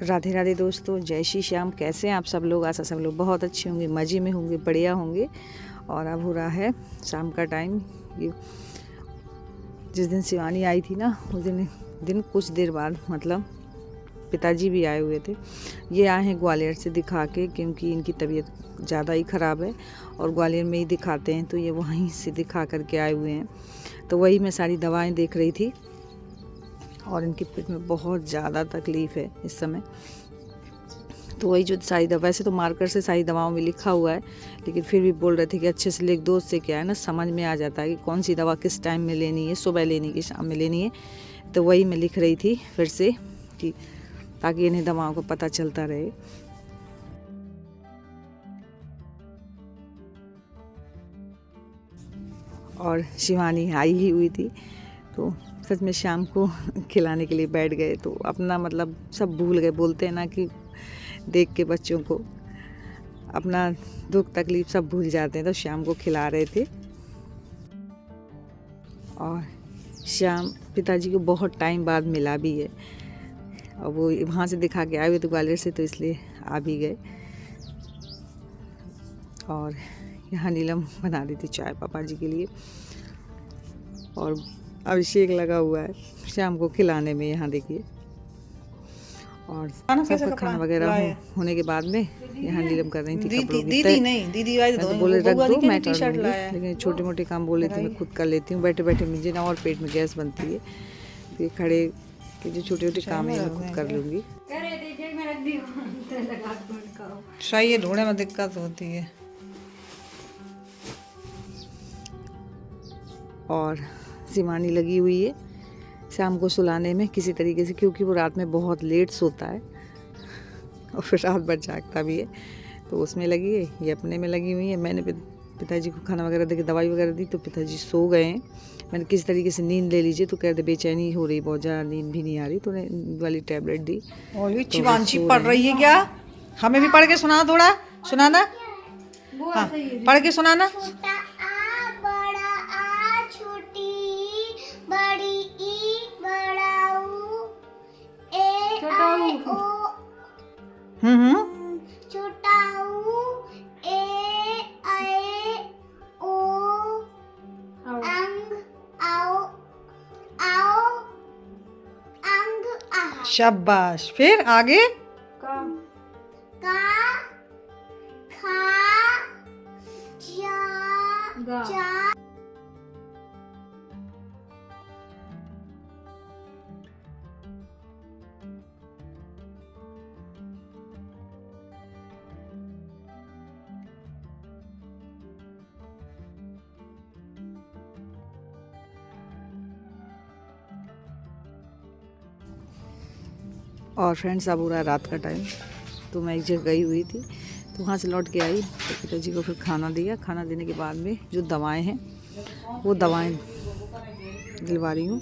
राधे राधे दोस्तों, जय श्री श्याम। कैसे हैं आप सब लोग? आशा सब लोग बहुत अच्छे होंगे, मज़े में होंगे, बढ़िया होंगे। और अब हो रहा है शाम का टाइम। ये जिस दिन शिवानी आई थी ना, उस दिन कुछ देर बाद मतलब पिताजी भी आए हुए थे। ये आए हैं ग्वालियर से दिखा के, क्योंकि इनकी तबीयत ज़्यादा ही ख़राब है और ग्वालियर में ही दिखाते हैं, तो ये वहीं से दिखा करके आए हुए हैं। तो वही मैं सारी दवाएं देख रही थी और इनके पेट में बहुत ज़्यादा तकलीफ़ है इस समय। तो वही जो सारी दवा, वैसे तो मार्कर से सारी दवाओं में लिखा हुआ है, लेकिन फिर भी बोल रहे थे कि अच्छे से लिख दो, उससे क्या है ना, समझ में आ जाता है कि कौन सी दवा किस टाइम में लेनी है, सुबह लेनी है कि शाम में लेनी है। तो वही मैं लिख रही थी फिर से, कि ताकि इन्हें दवाओं का पता चलता रहे। और शिवानी आई ही हुई थी, तो सच में शाम को खिलाने के लिए बैठ गए, तो अपना मतलब सब भूल गए। बोलते हैं ना कि देख के बच्चों को अपना दुख तकलीफ सब भूल जाते हैं। तो शाम को खिला रहे थे। और शाम पिताजी को बहुत टाइम बाद मिला भी है, और वो वहाँ से दिखा के आए हुए थे ग्वालियर से, तो इसलिए आ भी गए। और यहाँ नीलम बना रही थी चाय पापा जी के लिए, और अभिषेक लगा हुआ है शाम को खिलाने में। यहाँ देखिए, और सबका खाना वगैरह होने के बाद में यहाँ नीलम कर रही थी कपड़ों की तय। दीदी तो बोले रख दो, मैं कर लूँगी, लेकिन छोटे मोटे काम बोले थे मैं खुद कर लेती हूँ। बैठे बैठे मुझे ना और पेट में गैस बनती है, तो ये खड़े के जो छोटे छोटे काम है मैं खुद कर लूँगी। सही, ढूंढने में दिक्कत होती है। और शिवानी लगी हुई है शाम को सुलाने में किसी तरीके से, क्योंकि वो रात में बहुत लेट सोता है और फिर रात भर जागता भी है, तो उसमें लगी है। ये अपने में लगी हुई है। मैंने पिताजी को खाना वगैरह दे के दवाई वगैरह दी, तो पिताजी सो गए हैं। मैंने किसी तरीके से नींद ले लीजिए, तो कहते बेचैनी हो रही, बहुत ज़्यादा नींद भी नहीं आ रही, तो उन्हें वाली टैबलेट दी। और शिवांशी पढ़ रही है क्या? हमें भी पढ़ के सुना, थोड़ा सुनाना। हाँ, पढ़ के सुनाना। छोटा ए ए ओ अंग आओ आओ अंग आ। शाबाश। फिर आगे का खा जा। और फ्रेंड्स, अब हो रहा है रात का टाइम, तो मैं एक जगह गई हुई थी, तो वहाँ से लौट के आई, तो पिताजी को फिर खाना दिया। खाना देने के बाद में जो दवाएं हैं वो दवाएं दिलवा रही हूँ,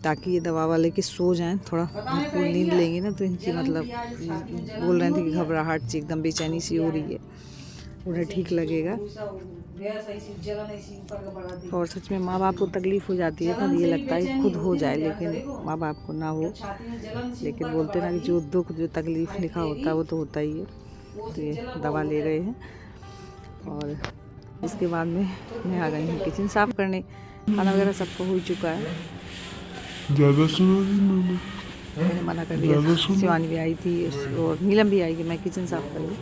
ताकि ये दवा वाले के सो जाएं, थोड़ा भरपूर नींद लेंगे ना, तो इनकी मतलब बोल रहे थे कि घबराहट सी, एकदम बेचैनी सी हो रही है, उन्हें ठीक लगेगा। और सच में माँ बाप को तकलीफ़ हो जाती है, तब ये लगता है खुद हो जाए, लेकिन माँ बाप को ना हो। लेकिन बोलते ना कि जो दुख जो तकलीफ़ लिखा होता है वो तो होता ही है। तो ये दवा ले रहे हैं, और इसके बाद में मैं आ गई हूँ किचन साफ़ करने। खाना वगैरह सबको हो चुका है। ज़्यादा सुना मैंने मना कर दिया। शिवानी भी आई थी और नीलम भी आई कि मैं किचन साफ़ कर लूँ,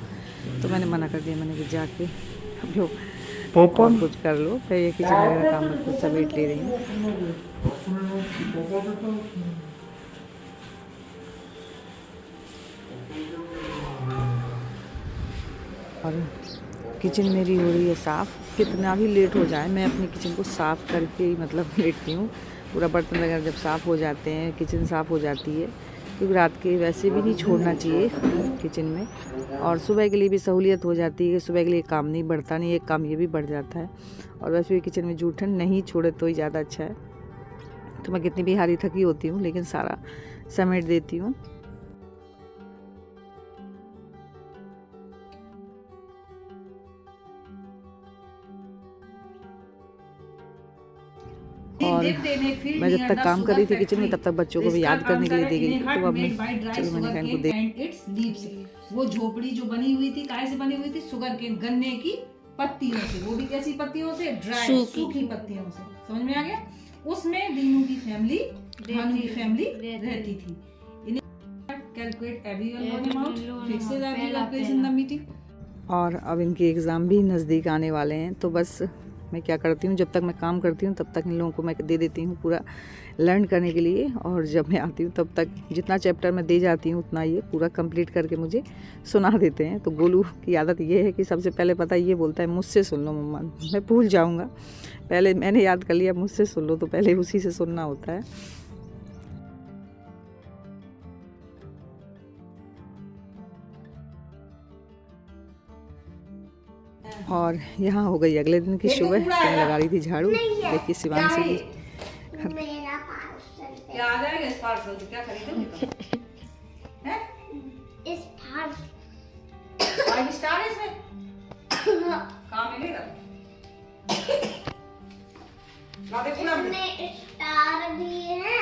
तो मैंने मना कर दिया। मैंने कि जाके जो पापा कुछ कर लो, फिर ये किचन वगैरह काम में कुछ समेट ले रही हूँ। और किचन मेरी हो रही है साफ़। कितना भी लेट हो जाए, मैं अपनी किचन को साफ़ करके ही मतलब लेटती हूँ। पूरा बर्तन वगैरह जब साफ़ हो जाते हैं, किचन साफ़ हो जाती है, क्योंकि रात के वैसे भी नहीं छोड़ना चाहिए किचन में। और सुबह के लिए भी सहूलियत हो जाती है, सुबह के लिए काम नहीं बढ़ता, नहीं एक काम ये भी बढ़ जाता है। और वैसे भी किचन में जूठन नहीं छोड़े तो ही ज़्यादा अच्छा है। तो मैं कितनी भी हारी थकी होती हूँ, लेकिन सारा समेट देती हूँ। और मैं जब तक काम कर रही थी किचन में तब तक बच्चों को भी याद करने के लिए दी गई, तो अब मैं चलो मैंने कहा इनको देख। वो झोपड़ी जो बनी हुई थी काहे से बनी हुई थी, शुगर केन गन्ने की पत्तियों से, वो भी कैसी पत्तियों से, ड्राई सूखी पत्तियों से, समझ में आ गया। उसमें दीनू की फैमिली, भानु की फैमिली रहती थी। Calculate everyone amount, fixed every in the meeting. और अब इनके एग्ज़ाम भी नज़दीक आने वाले हैं, तो बस मैं क्या करती हूँ, जब तक मैं काम करती हूँ तब तक इन लोगों को मैं दे देती हूँ पूरा लर्न करने के लिए, और जब मैं आती हूँ तब तक जितना चैप्टर मैं दे जाती हूँ उतना ये पूरा कंप्लीट करके मुझे सुना देते हैं। तो गोलू की आदत ये है कि सबसे पहले पता ये बोलता है मुझसे सुन लो मम्मा, मैं भूल जाऊँगा, पहले मैंने याद कर लिया मुझसे सुन लो, तो पहले उसी से सुनना होता है। और यहाँ हो गई अगले दिन की सुबह, मैं लगा रही थी झाड़ू, देखिए शिवांशी जी मेरा पार्सल क्या आ जाएगा इस पार्सल से, क्या खरीदोगे तुम? हैं? इस पार्सल 5 स्टार है इसमें, कहाँ मिलेगा? ला दे पूरा में। इसमें स्टार भी है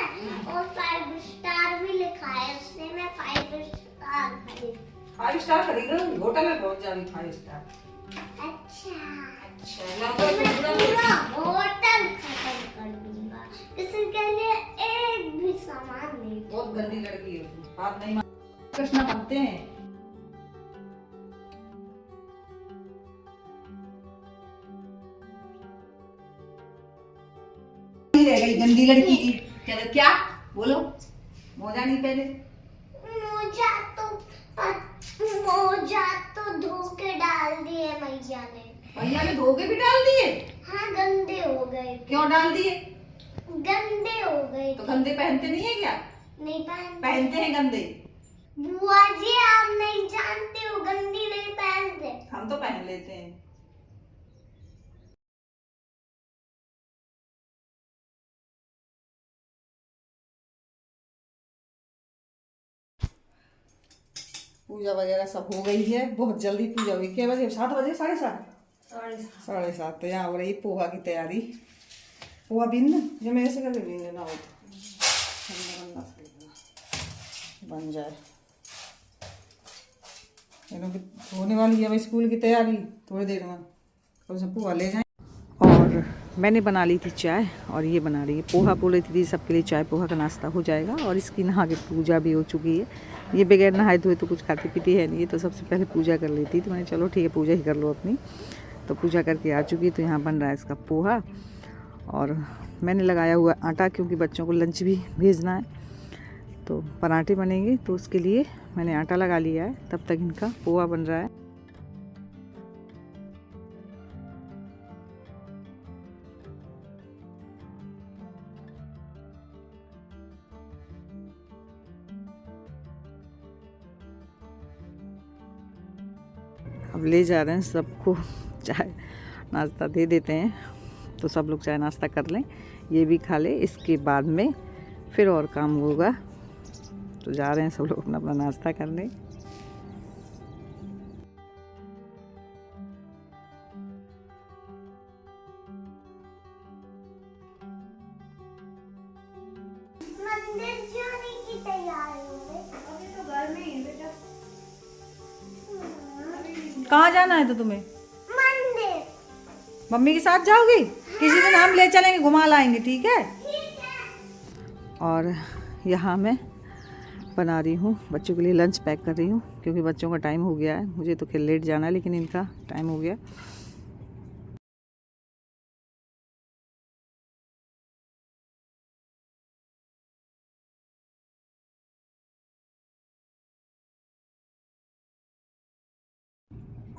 और 5 स्टार भी लिखा है, इससे मैं 5 स्टार खरीद। 5 स्टार खरीद लो, होटल में पहुंच जाएगी 5 स्टार। अच्छा ला दो मैं पूरा। पूरा होटल खत्म कर दूंगा, किसी के लिए एक भी सामान नहीं। बहुत गंदी लड़की है तू, बात नहीं मान। कृष्णा बनते हैं। रह गई गंदी लड़की की। क्या बोलो, मोजा नहीं पहले? मोजा तो धो के डाल दिए मैया ने। भैया ने धोके भी डाल दिए? हाँ गंदे हो गए। क्यों डाल दिए? गंदे हो गए। तो गंदे पहनते नहीं है क्या? नहीं पहनते हैं गंदे। बुआ जी आप नहीं जानते हो, गंदी नहीं पहनते। हम तो पहन लेते हैं। पूजा वगैरह सब हो गई है, बहुत जल्दी पूजा हुई। क्या बजे? 7 बजे, 7:30, 7:30। तो यहाँ हो रही पोहा की तैयारी। पोहा बिन जो मैं ऐसे कर लेंगे ना, हो बन जाए। होने वाली है स्कूल की तैयारी, थोड़ी देर में कौन सा पोहा ले जाए। और मैंने बना ली थी चाय, और ये बना रही है पोहा। बोल रही थी सबके लिए चाय पोहा का नाश्ता हो जाएगा, और इसकी नहा के पूजा भी हो चुकी है। ये बगैर नहाए धोए तो कुछ खाती पीती है नहीं, तो सबसे पहले पूजा कर लेती। तो मैंने चलो ठीक है पूजा ही कर लो अपनी। तो पूजा करके आ चुकी, तो यहाँ बन रहा है इसका पोहा। और मैंने लगाया हुआ आटा, क्योंकि बच्चों को लंच भी भेजना है, तो पराठे बनेंगे, तो उसके लिए मैंने आटा लगा लिया है। तब तक इनका पोहा बन रहा है। अब ले जा रहे हैं सबको चाय नाश्ता दे देते हैं, तो सब लोग चाय नाश्ता कर लें, ये भी खा ले, इसके बाद में फिर और काम होगा। तो जा रहे हैं सब लोग अपना अपना नाश्ता करने। मंदिर जाने की तैयारी हो गई। अभी तो घर में ही बेटा। कहाँ जाना है तो तुम्हें? मंदिर। मम्मी के साथ जाओगी? किसी दिन हम ले चलेंगे, घुमा लाएंगे, ठीक है? और यहाँ मैं बना रही हूँ बच्चों के लिए लंच पैक कर रही हूँ, क्योंकि बच्चों का टाइम हो गया है। मुझे तो खेल लेट जाना है, लेकिन इनका टाइम हो गया।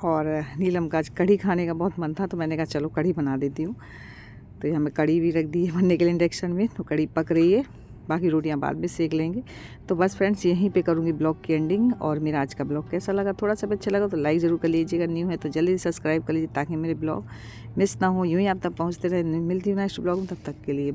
और नीलम का आज कढ़ी खाने का बहुत मन था, तो मैंने कहा चलो कढ़ी बना देती हूँ। तो यहाँ मैं कढ़ी भी रख दी है बनने के लिए इंडक्शन में, तो कढ़ी पक रही है, बाकी रोटियां बाद में सेक लेंगे। तो बस फ्रेंड्स यहीं पे करूँगी ब्लॉग की एंडिंग। और मेरा आज का ब्लॉग कैसा लगा, थोड़ा सा भी अच्छा लगा तो लाइक ज़रूर कर लीजिएगा, न्यू है तो जल्दी से सब्सक्राइब कर लीजिए, ताकि मेरे ब्लॉग मिस ना हो, यूँ ही आप तक पहुँचते रहे। मिलती हूँ नेक्स्ट ब्लॉग में, तब तक के लिए।